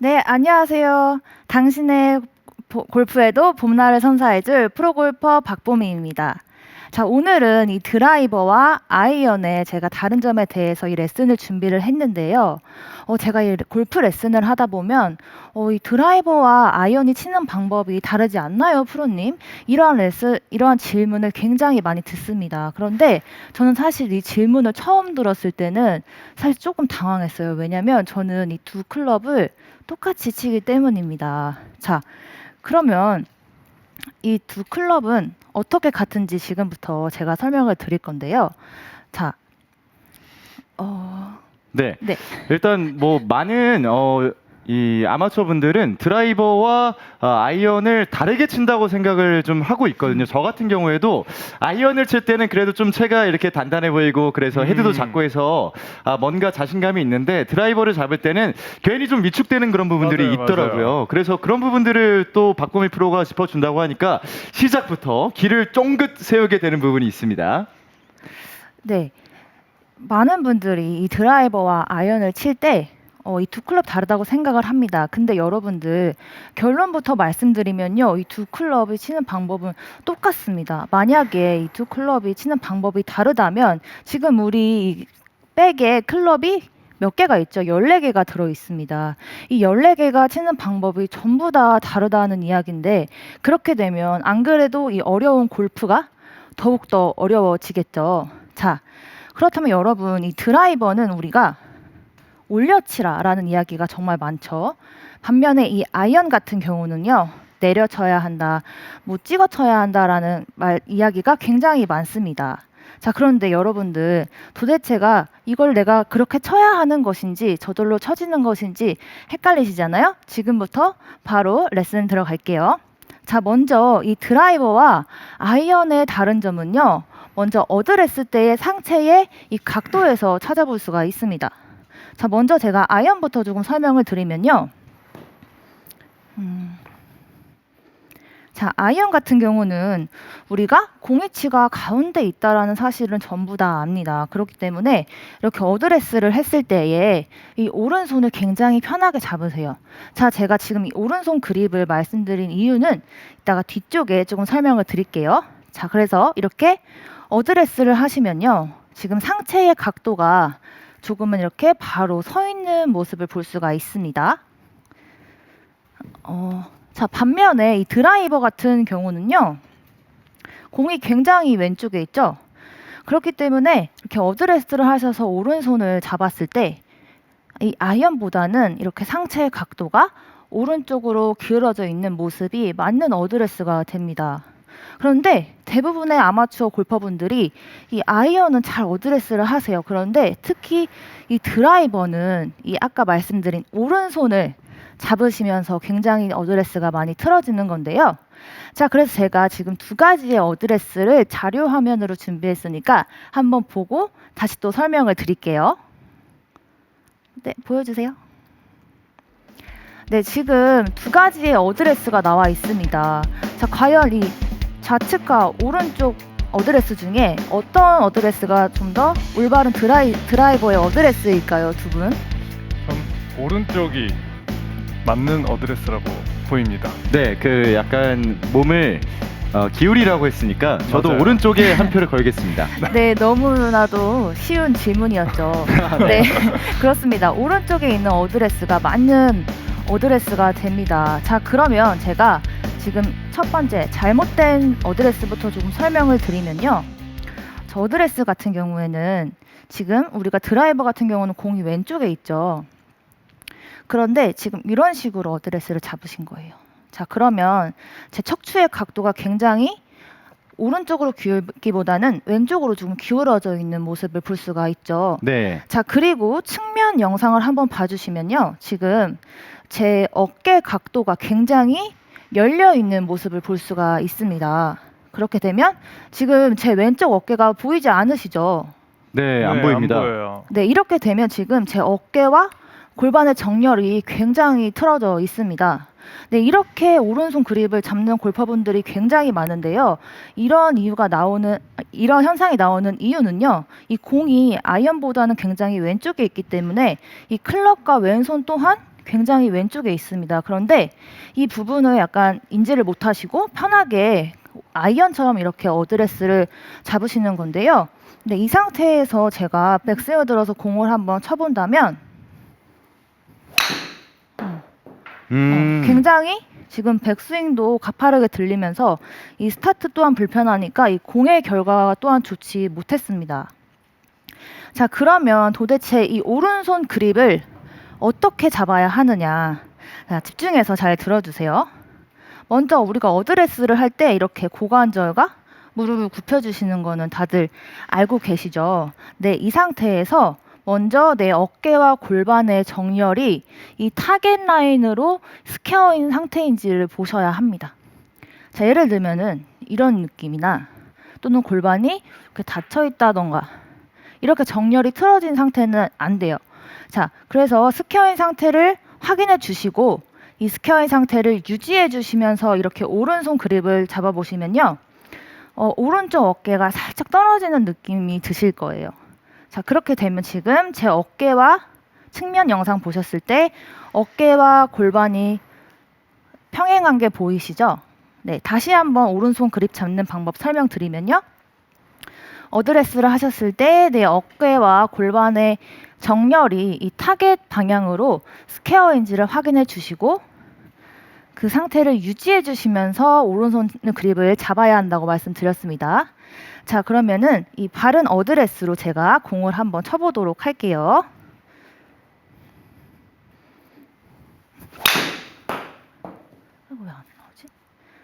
네, 안녕하세요. 당신의 골프에도 봄날을 선사해줄 프로골퍼 박보미입니다. 자, 오늘은 이 드라이버와 아이언의 제가 다른 점에 대해서 이 레슨을 준비를 했는데요. 제가 이 골프 레슨을 하다 보면 이 드라이버와 아이언이 치는 방법이 다르지 않나요, 프로님? 이러한 질문을 굉장히 많이 듣습니다. 그런데 저는 사실 이 질문을 처음 들었을 때는 사실 조금 당황했어요. 왜냐면 저는 이 두 클럽을 똑같이 치기 때문입니다. 자, 그러면 이 두 클럽은 어떻게 같은지 지금부터 제가 설명을 드릴 건데요. 자, 네. 네. 일단 뭐 많은 이 아마추어 분들은 드라이버와 아이언을 다르게 친다고 생각을 좀 하고 있거든요. 저 같은 경우에도 아이언을 칠 때는 그래도 좀 채가 이렇게 단단해 보이고 그래서 헤드도 작고 해서 뭔가 자신감이 있는데 드라이버를 잡을 때는 괜히 좀 위축되는 그런 부분들이 맞아요, 있더라고요. 맞아요. 그래서 그런 부분들을 또 박보미 프로가 짚어준다고 하니까 시작부터 길을 쫑긋 세우게 되는 부분이 있습니다. 네. 많은 분들이 이 드라이버와 아이언을 칠 때 이 두 클럽 다르다고 생각을 합니다. 근데 여러분들 결론부터 말씀드리면요. 이 두 클럽이 치는 방법은 똑같습니다. 만약에 이 두 클럽이 치는 방법이 다르다면 지금 우리 이 백에 클럽이 몇 개가 있죠? 14개가 들어 있습니다. 이 14개가 치는 방법이 전부 다 다르다는 이야기인데 그렇게 되면 안 그래도 이 어려운 골프가 더욱더 어려워지겠죠. 자, 그렇다면 여러분, 이 드라이버는 우리가 올려치라라는 이야기가 정말 많죠. 반면에 이 아이언 같은 경우는요. 내려쳐야 한다, 뭐 찍어 쳐야 한다라는 이야기가 굉장히 많습니다. 자, 그런데 여러분들 도대체가 이걸 내가 그렇게 쳐야 하는 것인지 저절로 쳐지는 것인지 헷갈리시잖아요? 지금부터 바로 레슨 들어갈게요. 자, 먼저 이 드라이버와 아이언의 다른 점은요. 먼저 어드레스 때의 상체의 이 각도에서 찾아볼 수가 있습니다. 자, 먼저 제가 아이언부터 조금 설명을 드리면요. 자, 아이언 같은 경우는 우리가 공이치가 가운데 있다라는 사실은 전부 다 압니다. 그렇기 때문에 이렇게 어드레스를 했을 때에 이 오른손을 굉장히 편하게 잡으세요. 자, 제가 지금 이 오른손 그립을 말씀드린 이유는 이따가 뒤쪽에 조금 설명을 드릴게요. 자, 그래서 이렇게 어드레스를 하시면요. 지금 상체의 각도가 조금은 이렇게 바로 서 있는 모습을 볼 수가 있습니다. 자, 반면에 이 드라이버 같은 경우는요. 공이 굉장히 왼쪽에 있죠. 그렇기 때문에 이렇게 어드레스를 하셔서 오른손을 잡았을 때 이 아이언보다는 이렇게 상체의 각도가 오른쪽으로 기울어져 있는 모습이 맞는 어드레스가 됩니다. 그런데 대부분의 아마추어 골퍼분들이 이 아이언은 잘 어드레스를 하세요. 그런데 특히 이 드라이버는 이 아까 말씀드린 오른손을 잡으시면서 굉장히 어드레스가 많이 틀어지는 건데요. 자, 그래서 제가 지금 두 가지의 어드레스를 자료 화면으로 준비했으니까 한번 보고 다시 또 설명을 드릴게요. 네, 보여주세요. 네, 지금 두 가지의 어드레스가 나와 있습니다. 자, 과연 이 좌측과 오른쪽 어드레스 중에 어떤 어드레스가 좀 더 올바른 드라이버의 어드레스일까요, 두 분? 전 오른쪽이 맞는 어드레스라고 보입니다. 네, 그 약간 몸을 기울이라고 했으니까 저도 맞아요. 오른쪽에 한 표를 걸겠습니다. 네, 너무나도 쉬운 질문이었죠. 네, 그렇습니다. 오른쪽에 있는 어드레스가 맞는 어드레스가 됩니다. 자, 그러면 제가 지금 첫 번째 잘못된 어드레스부터 조금 설명을 드리면요. 저 어드레스 같은 경우에는 지금 우리가 드라이버 같은 경우는 공이 왼쪽에 있죠. 그런데 지금 이런 식으로 어드레스를 잡으신 거예요. 자, 그러면 제 척추의 각도가 굉장히 오른쪽으로 기울기보다는 왼쪽으로 조금 기울어져 있는 모습을 볼 수가 있죠. 네. 자, 그리고 측면 영상을 한번 봐주시면요. 지금 제 어깨 각도가 굉장히 열려 있는 모습을 볼 수가 있습니다. 그렇게 되면 지금 제 왼쪽 어깨가 보이지 않으시죠? 네, 안 보입니다. 안 보여요. 네, 이렇게 되면 지금 제 어깨와 골반의 정렬이 굉장히 틀어져 있습니다. 네, 이렇게 오른손 그립을 잡는 골퍼분들이 굉장히 많은데요. 이런 현상이 나오는 이유는요. 이 공이 아이언보다는 굉장히 왼쪽에 있기 때문에 이 클럽과 왼손 또한 굉장히 왼쪽에 있습니다. 그런데 이 부분을 약간 인지를 못하시고 편하게 아이언처럼 이렇게 어드레스를 잡으시는 건데요. 근데 이 상태에서 제가 백스윙을 들어서 공을 한번 쳐본다면 굉장히 지금 백스윙도 가파르게 들리면서 이 스타트 또한 불편하니까 이 공의 결과가 또한 좋지 못했습니다. 자, 그러면 도대체 이 오른손 그립을 어떻게 잡아야 하느냐. 자, 집중해서 잘 들어주세요. 먼저 우리가 어드레스를 할 때 이렇게 고관절과 무릎을 굽혀주시는 거는 다들 알고 계시죠? 네, 이 상태에서 먼저 내 어깨와 골반의 정렬이 이 타겟 라인으로 스퀘어인 상태인지를 보셔야 합니다. 자, 예를 들면은 이런 느낌이나 또는 골반이 이렇게 닫혀 있다던가 이렇게 정렬이 틀어진 상태는 안 돼요. 자, 그래서 스퀘어인 상태를 확인해 주시고 이 스퀘어인 상태를 유지해 주시면서 이렇게 오른손 그립을 잡아보시면요. 오른쪽 어깨가 살짝 떨어지는 느낌이 드실 거예요. 자, 그렇게 되면 지금 제 어깨와 측면 영상 보셨을 때 어깨와 골반이 평행한 게 보이시죠? 네, 다시 한번 오른손 그립 잡는 방법 설명드리면요. 어드레스를 하셨을 때 내 어깨와 골반의 정렬이 이 타겟 방향으로 스퀘어인지를 확인해 주시고 그 상태를 유지해 주시면서 오른손 그립을 잡아야 한다고 말씀드렸습니다. 자, 그러면은 이 바른 어드레스로 제가 공을 한번 쳐보도록 할게요. 왜 안 나오지?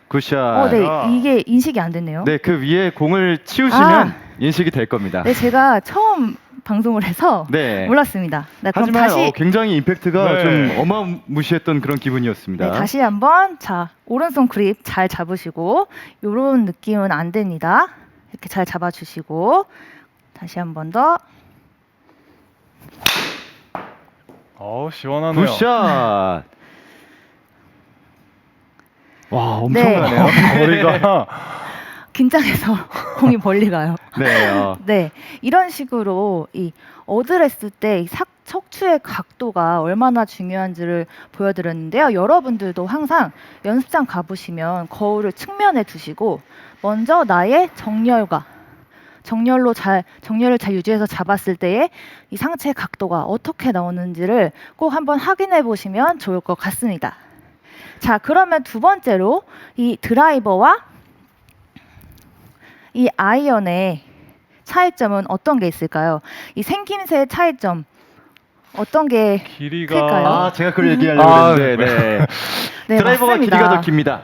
굿샷. 네, 이게 인식이 안 됐네요. 네, 그 위에 공을 치우시면 인식이 될 겁니다. 네, 제가 처음 방송을 해서 네. 몰랐습니다. 네, 그럼 하지만 다시 굉장히 임팩트가 네. 좀 어마무시했던 그런 기분이었습니다. 네, 다시 한번 자 오른손 그립 잘 잡으시고 이런 느낌은 안 됩니다. 이렇게 잘 잡아주시고 다시 한 번 더. 시원하네요. 굿샷. 와, 엄청나네요. 머리가 긴장해서 공이 멀리 가요. 네. 네, 이런 식으로 이 어드레스 때 이 척추의 각도가 얼마나 중요한지를 보여드렸는데요. 여러분들도 항상 연습장 가보시면 거울을 측면에 두시고 먼저 나의 정렬을 잘 유지해서 잡았을 때의 이 상체 각도가 어떻게 나오는지를 꼭 한번 확인해 보시면 좋을 것 같습니다. 자, 그러면 두 번째로 이 드라이버와 이 아이언의 차이점은 어떤 게 있을까요? 이 생김새의 차이점 어떤 게 길이가 클까요? 제가 그걸 얘기하려고 했는데 네. 네, 드라이버가 맞습니다. 길이가 더 깁니다.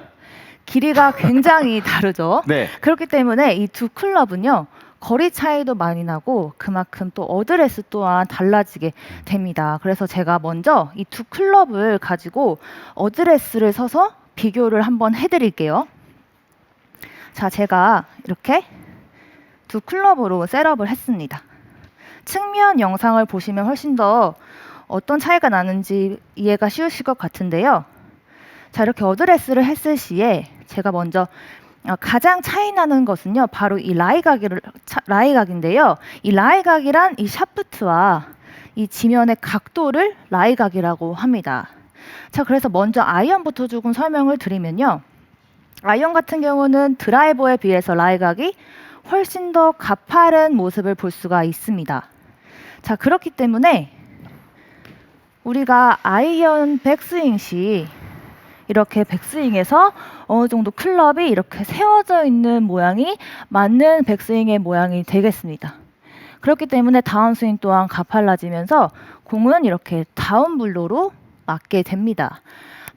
길이가 굉장히 다르죠. 네. 그렇기 때문에 이 두 클럽은요. 거리 차이도 많이 나고 그만큼 또 어드레스 또한 달라지게 됩니다. 그래서 제가 먼저 이 두 클럽을 가지고 어드레스를 서서 비교를 한번 해드릴게요. 자, 제가 이렇게 두 클럽으로 셋업을 했습니다. 측면 영상을 보시면 훨씬 더 어떤 차이가 나는지 이해가 쉬우실 것 같은데요. 자, 이렇게 어드레스를 했을 시에 제가 먼저 가장 차이 나는 것은요, 바로 이 라이각인데요. 이 라이각이란 이 샤프트와 이 지면의 각도를 라이각이라고 합니다. 자, 그래서 먼저 아이언부터 조금 설명을 드리면요. 아이언 같은 경우는 드라이버에 비해서 라이각이 훨씬 더 가파른 모습을 볼 수가 있습니다. 자, 그렇기 때문에 우리가 아이언 백스윙 시 이렇게 백스윙에서 어느 정도 클럽이 이렇게 세워져 있는 모양이 맞는 백스윙의 모양이 되겠습니다. 그렇기 때문에 다운스윙 또한 가팔라지면서 공은 이렇게 다운블로로 맞게 됩니다.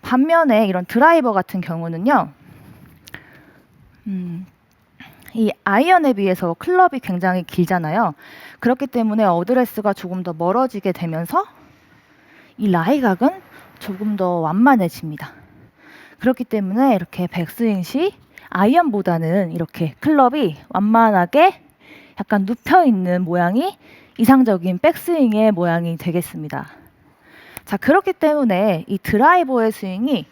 반면에 이런 드라이버 같은 경우는요. 이 아이언에 비해서 클럽이 굉장히 길잖아요. 그렇기 때문에 어드레스가 조금 더 멀어지게 되면서 이 라이각은 조금 더 완만해집니다. 그렇기 때문에 이렇게 백스윙 시 아이언보다는 이렇게 클럽이 완만하게 약간 눕혀있는 모양이 이상적인 백스윙의 모양이 되겠습니다. 자, 그렇기 때문에 이 드라이버의 스윙이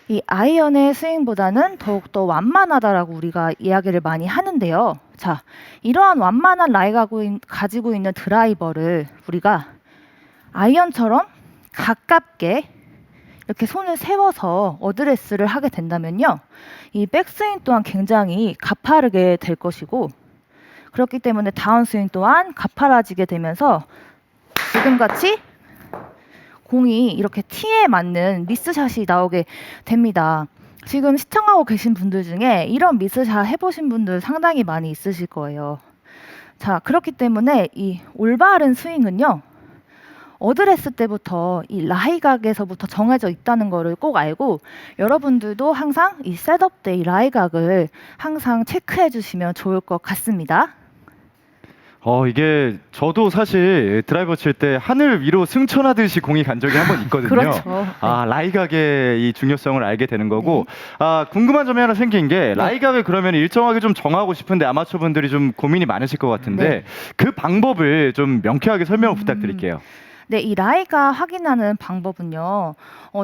이 아이언의 스윙보다는 더욱더 완만하다라고 우리가 이야기를 많이 하는데요. 자, 이러한 완만한 라이각을 가지고 있는 드라이버를 우리가 아이언처럼 가깝게 이렇게 손을 세워서 어드레스를 하게 된다면요. 이 백스윙 또한 굉장히 가파르게 될 것이고 그렇기 때문에 다운스윙 또한 가파라지게 되면서 지금같이 공이 이렇게 티에 맞는 미스샷이 나오게 됩니다. 지금 시청하고 계신 분들 중에 이런 미스샷 해보신 분들 상당히 많이 있으실 거예요. 자, 그렇기 때문에 이 올바른 스윙은요. 어드레스 때부터 이 라이각에서부터 정해져 있다는 거를 꼭 알고 여러분들도 항상 이 셋업 때 이 라이각을 항상 체크해 주시면 좋을 것 같습니다. 이게 저도 사실 드라이버 칠 때 하늘 위로 승천하듯이 공이 간 적이 한 번 있거든요. 그렇죠. 라이각의 이 중요성을 알게 되는 거고, 궁금한 점이 하나 생긴 게, 라이각을 그러면 일정하게 좀 정하고 싶은데 아마추어 분들이 좀 고민이 많으실 것 같은데, 네. 그 방법을 좀 명쾌하게 설명을 부탁드릴게요. 네, 이 라이가 확인하는 방법은요.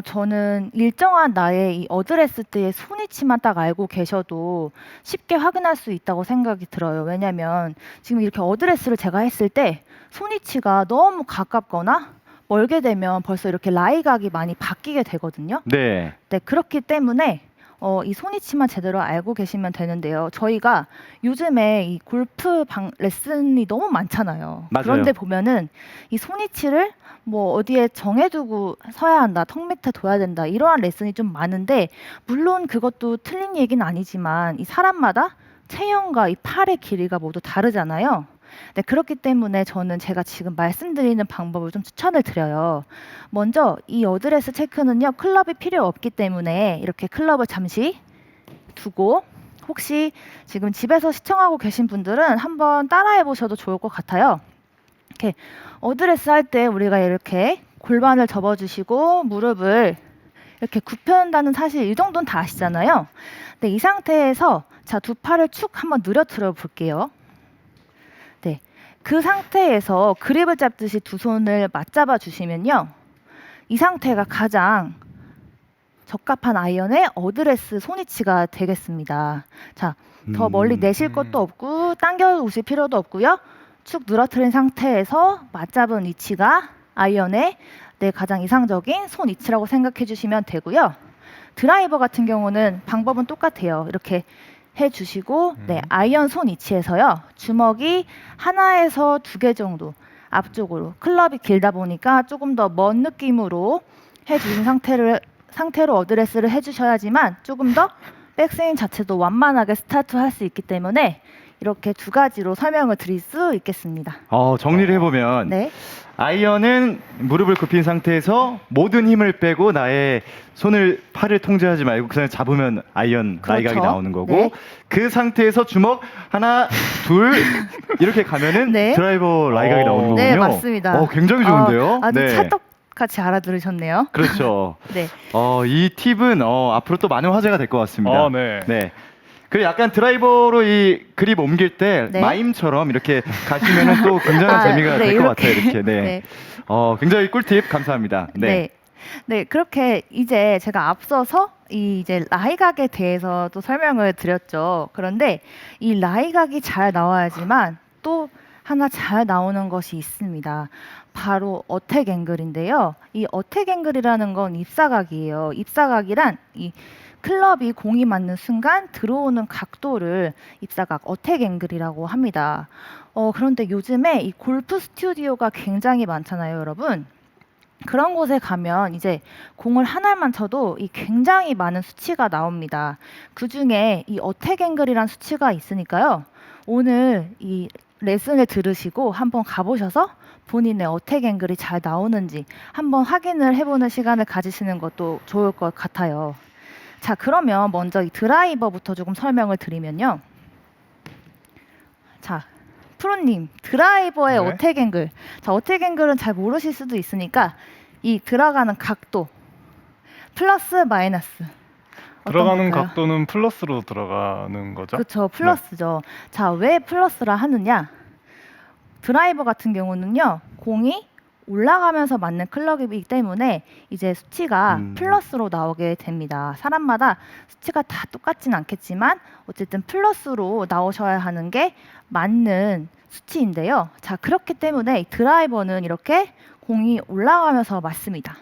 저는 일정한 나의 이 어드레스 때의 손위치만 딱 알고 계셔도 쉽게 확인할 수 있다고 생각이 들어요. 왜냐면 지금 이렇게 어드레스를 제가 했을 때 손위치가 너무 가깝거나 멀게 되면 벌써 이렇게 라이각이 많이 바뀌게 되거든요. 네. 네, 그렇기 때문에 이 손위치만 제대로 알고 계시면 되는데요. 저희가 요즘에 이 골프 레슨이 너무 많잖아요. 맞아요. 그런데 보면은 이 손위치를 뭐 어디에 정해두고 서야 한다, 턱 밑에 둬야 된다 이러한 레슨이 좀 많은데 물론 그것도 틀린 얘기는 아니지만 이 사람마다 체형과 이 팔의 길이가 모두 다르잖아요. 네, 그렇기 때문에 저는 제가 지금 말씀드리는 방법을 좀 추천을 드려요. 먼저 이 어드레스 체크는요. 클럽이 필요 없기 때문에 이렇게 클럽을 잠시 두고 혹시 지금 집에서 시청하고 계신 분들은 한번 따라해 보셔도 좋을 것 같아요. 이렇게 어드레스 할 때 우리가 이렇게 골반을 접어주시고 무릎을 이렇게 굽혀준다는 사실 이 정도는 다 아시잖아요. 네, 이 상태에서 자, 두 팔을 축 한번 늘어뜨려 볼게요. 네, 그 상태에서 그립을 잡듯이 두 손을 맞잡아 주시면요. 이 상태가 가장 적합한 아이언의 어드레스 손위치가 되겠습니다. 자, 더 멀리 내실 것도 없고 당겨 오실 필요도 없고요. 축 늘어뜨린 상태에서 맞잡은 위치가 아이언의 가장 이상적인 손 위치라고 생각해 주시면 되고요. 드라이버 같은 경우는 방법은 똑같아요. 이렇게 해주시고 아이언 손 위치에서요. 주먹이 하나에서 두 개 정도 앞쪽으로 클럽이 길다 보니까 조금 더 먼 느낌으로 해주신 상태로 어드레스를 해주셔야지만 조금 더 백스윙 자체도 완만하게 스타트할 수 있기 때문에 이렇게 두 가지로 설명을 드릴 수 있겠습니다. 정리를 해보면 네. 아이언은 무릎을 굽힌 상태에서 모든 힘을 빼고 나의 팔을 통제하지 말고 그냥 잡으면 아이언 그렇죠. 라이각이 나오는 거고 네. 그 상태에서 주먹 하나, 둘 이렇게 가면은 네. 드라이버 라이각이 나오는 거군요. 네, 맞습니다. 굉장히 좋은데요. 아주 네. 찰떡같이 알아들으셨네요. 그렇죠. 네. 이 팁은 앞으로 또 많은 화제가 될 것 같습니다. 네. 네. 그리고 약간 드라이버로 이 그립 옮길 때 네. 마임처럼 이렇게 가시면은 또 굉장한 재미가 될 것 같아요. 이렇게. 네. 네. 굉장히 꿀팁 감사합니다. 네. 네, 그렇게 이제 제가 앞서서 이제 라이각에 대해서 또 설명을 드렸죠. 그런데 이 라이각이 잘 나와야지만 또 하나 잘 나오는 것이 있습니다. 바로 어택 앵글인데요. 이 어택 앵글이라는 건 입사각이에요. 입사각이란 이 클럽이 공이 맞는 순간 들어오는 각도를 입사각 어택 앵글이라고 합니다. 그런데 요즘에 이 골프 스튜디오가 굉장히 많잖아요, 여러분. 그런 곳에 가면 이제 공을 하나만 쳐도 이 굉장히 많은 수치가 나옵니다. 그 중에 이 어택 앵글이란 수치가 있으니까요. 오늘 이 레슨을 들으시고 한번 가보셔서 본인의 어택 앵글이 잘 나오는지 한번 확인을 해보는 시간을 가지시는 것도 좋을 것 같아요. 자, 그러면 먼저 이 드라이버부터 조금 설명을 드리면요. 자, 프로님, 드라이버의 네. 어택 앵글. 자, 어택 앵글은 잘 모르실 수도 있으니까 이 들어가는 각도 플러스 마이너스 들어가는 걸까요? 각도는 플러스로 들어가는 거죠? 그렇죠, 플러스죠. 자, 왜 플러스라 하느냐? 드라이버 같은 경우는요, 공이 올라가면서 맞는 클럽이기 때문에 이제 수치가 플러스로 나오게 됩니다. 사람마다 수치가 다 똑같진 않겠지만 어쨌든 플러스로 나오셔야 하는 게 맞는 수치인데요. 자, 그렇기 때문에 이 드라이버는 이렇게 공이 올라가면서 맞습니다.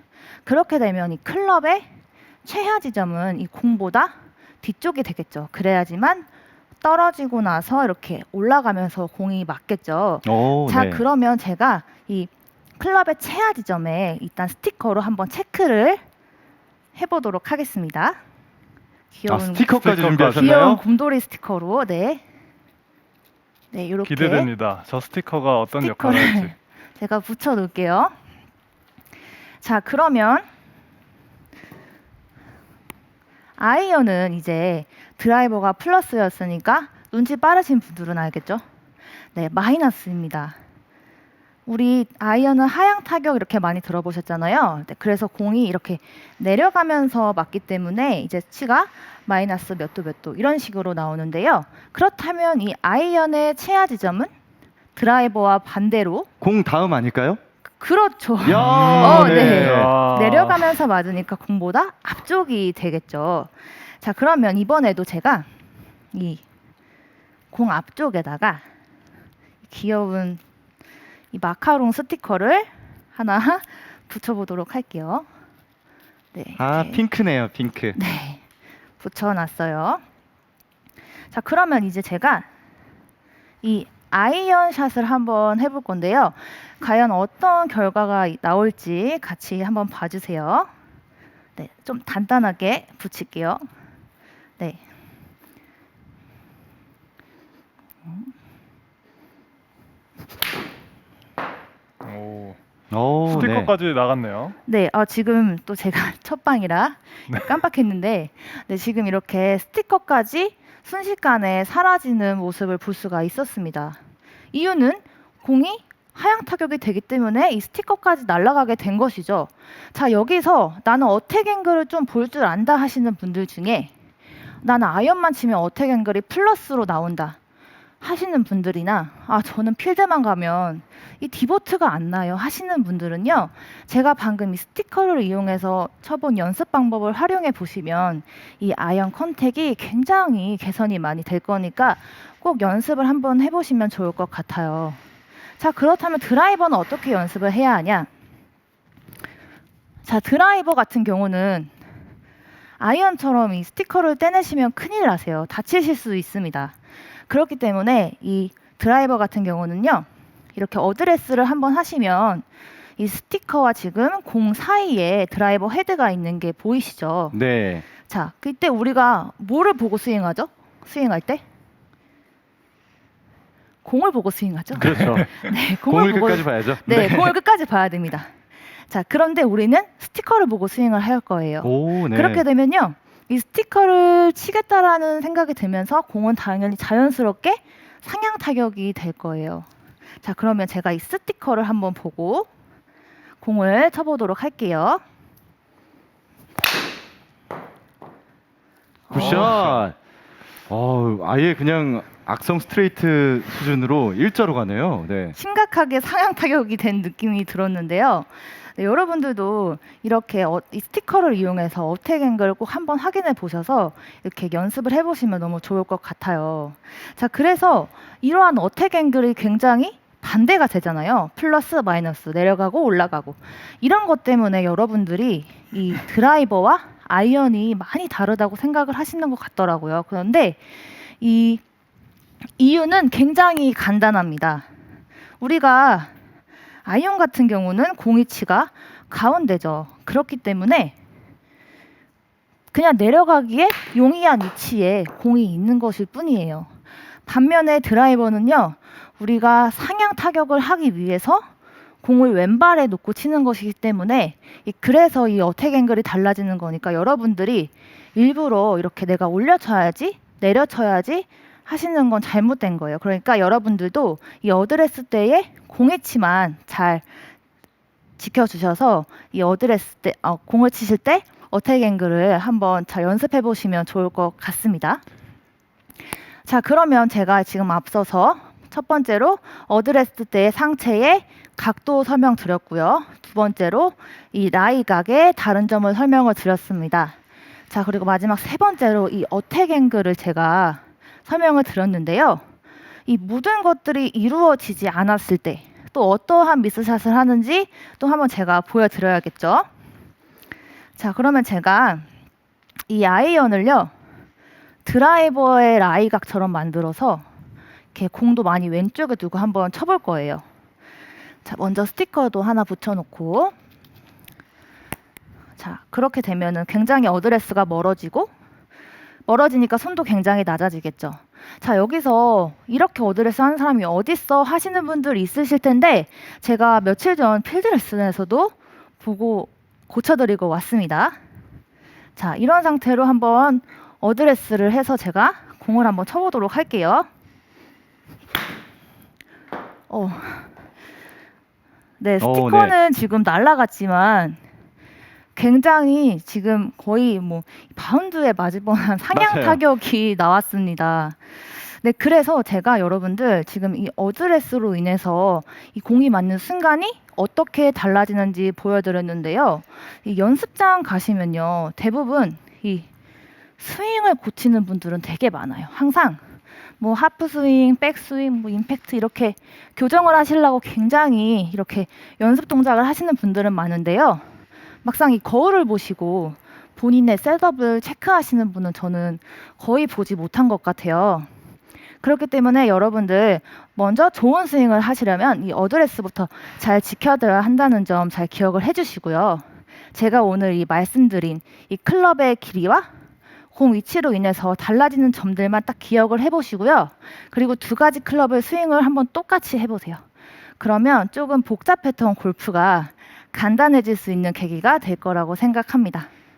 그렇게 되면 이 클럽의 최하 지점은 이 공보다 뒤쪽이 되겠죠. 그래야지만 떨어지고 나서 이렇게 올라가면서 공이 맞겠죠. 오, 자, 네. 그러면 제가 이 클럽의 최하 지점에 일단 스티커로 한번 체크를 해보도록 하겠습니다. 귀여운 스티커까지 스티커까지. 귀여운 준비하셨나요? 곰돌이 스티커로 네, 네 이렇게 기대됩니다. 저 스티커가 어떤 스티커를 역할을 할지. 제가 붙여 놓을게요. 자, 그러면 아이언은 이제 드라이버가 플러스였으니까 눈치 빠르신 분들은 알겠죠? 네, 마이너스입니다. 우리 아이언은 하향 타격 이렇게 많이 들어보셨잖아요. 네, 그래서 공이 이렇게 내려가면서 맞기 때문에 이제 치가 마이너스 몇 도 이런 식으로 나오는데요. 그렇다면 이 아이언의 최하 지점은 드라이버와 반대로 공 다음 아닐까요? 그렇죠. 야, 네. 아. 내려가면서 맞으니까 공보다 앞쪽이 되겠죠. 자, 그러면 이번에도 제가 이 공 앞쪽에다가 귀여운 이 마카롱 스티커를 하나 붙여보도록 할게요. 네, 아, 이렇게. 핑크네요, 핑크. 네, 붙여놨어요. 자, 그러면 이제 제가 이 아이언 샷을 한번 해볼 건데요. 과연 어떤 결과가 나올지 같이 한번 봐주세요. 네, 좀 단단하게 붙일게요. 네. 오. 오, 스티커까지 나갔네요. 네, 지금 또 제가 첫 방이라 깜빡했는데, 네, 지금 이렇게 스티커까지 순식간에 사라지는 모습을 볼 수가 있었습니다. 이유는 공이 하향 타격이 되기 때문에 이 스티커까지 날아가게 된 것이죠. 자, 여기서 나는 어택 앵글을 좀 볼 줄 안다 하시는 분들 중에 나는 아이언만 치면 어택 앵글이 플러스로 나온다 하시는 분들이나 저는 필드만 가면 이 디보트가 안 나요 하시는 분들은요, 제가 방금 이 스티커를 이용해서 쳐본 연습 방법을 활용해 보시면 이 아이언 컨택이 굉장히 개선이 많이 될 거니까 꼭 연습을 한번 해보시면 좋을 것 같아요. 자, 그렇다면 드라이버는 어떻게 연습을 해야 하냐? 자, 드라이버 같은 경우는 아이언처럼 이 스티커를 떼내시면 큰일 나세요. 다치실 수 있습니다. 그렇기 때문에 이 드라이버 같은 경우는요, 이렇게 어드레스를 한번 하시면 이 스티커와 지금 공 사이에 드라이버 헤드가 있는 게 보이시죠? 네. 자, 그때 우리가 뭐를 보고 스윙하죠? 스윙할 때? 공을 보고 스윙하죠? 그렇죠. 네, 공을 보고 끝까지 봐야죠. 네, 공을 끝까지 봐야 됩니다. 자, 그런데 우리는 스티커를 보고 스윙을 할 거예요. 오, 네. 그렇게 되면요, 이 스티커를 치겠다라는 생각이 들면서 공은 당연히 자연스럽게 상향 타격이 될 거예요. 자, 그러면 제가 이 스티커를 한번 보고 공을 쳐보도록 할게요. 굿샷. 아예 그냥 악성 스트레이트 수준으로 일자로 가네요. 네. 심각하게 상향 타격이 된 느낌이 들었는데요. 네, 여러분들도 이렇게 이 스티커를 이용해서 어택 앵글을 꼭 한번 확인해 보셔서 이렇게 연습을 해보시면 너무 좋을 것 같아요. 자, 그래서 이러한 어택 앵글이 굉장히 반대가 되잖아요. 플러스 마이너스 내려가고 올라가고 이런 것 때문에 여러분들이 이 드라이버와 아이언이 많이 다르다고 생각을 하시는 것 같더라고요. 그런데 이 이유는 굉장히 간단합니다. 우리가 아이언 같은 경우는 공이치가 가운데죠. 그렇기 때문에 그냥 내려가기에 용이한 위치에 공이 있는 것일 뿐이에요. 반면에 드라이버는요, 우리가 상향 타격을 하기 위해서 공을 왼발에 놓고 치는 것이기 때문에 그래서 이 어택 앵글이 달라지는 거니까 여러분들이 일부러 이렇게 내가 올려쳐야지 내려쳐야지 하시는 건 잘못된 거예요. 그러니까 여러분들도 이 어드레스 때에 공이치만 잘 지켜주셔서 이 어드레스 때 공을 치실 때 어택 앵글을 한번 잘 연습해 보시면 좋을 것 같습니다. 자, 그러면 제가 지금 앞서서 첫 번째로 어드레스 때의 상체의 각도 설명 드렸고요. 두 번째로 이 라이각의 다른 점을 설명을 드렸습니다. 자, 그리고 마지막 세 번째로 이 어택 앵글을 제가 설명을 드렸는데요. 이 모든 것들이 이루어지지 않았을 때 또 어떠한 미스샷을 하는지 또 한번 제가 보여드려야겠죠. 자, 그러면 제가 이 아이언을요, 드라이버의 라이각처럼 만들어서 이렇게 공도 많이 왼쪽에 두고 한번 쳐볼 거예요. 자, 먼저 스티커도 하나 붙여놓고, 자, 그렇게 되면은 굉장히 어드레스가 멀어지니까 손도 굉장히 낮아지겠죠. 자, 여기서 이렇게 어드레스 하는 사람이 어딨어 하시는 분들 있으실 텐데, 제가 며칠 전 필드 레슨에서도 보고 고쳐드리고 왔습니다. 자, 이런 상태로 한번 어드레스를 해서 제가 공을 한번 쳐보도록 할게요. 네, 스티커는 지금 날아갔지만 굉장히 지금 거의 뭐 바운드에 맞을 뻔한 상향 맞아요. 타격이 나왔습니다. 네, 그래서 제가 여러분들 지금 이 어드레스로 인해서 이 공이 맞는 순간이 어떻게 달라지는지 보여드렸는데요. 이 연습장 가시면요, 대부분 이 스윙을 고치는 분들은 되게 많아요. 항상 뭐 하프 스윙, 백 스윙, 뭐 임팩트 이렇게 교정을 하시려고 굉장히 이렇게 연습 동작을 하시는 분들은 많은데요. 막상 이 거울을 보시고 본인의 셋업을 체크하시는 분은 저는 거의 보지 못한 것 같아요. 그렇기 때문에 여러분들 먼저 좋은 스윙을 하시려면 이 어드레스부터 잘 지켜드려야 한다는 점 잘 기억을 해주시고요. 제가 오늘 이 말씀드린 이 클럽의 길이와 공 위치로 인해서 달라지는 점들만 딱 기억을 해보시고요. 그리고 두 가지 클럽을 스윙을 한번 똑같이 해보세요. 그러면 조금 복잡했던 골프가 간단해질 수 있는 계기가 될 거라고 생각합니다.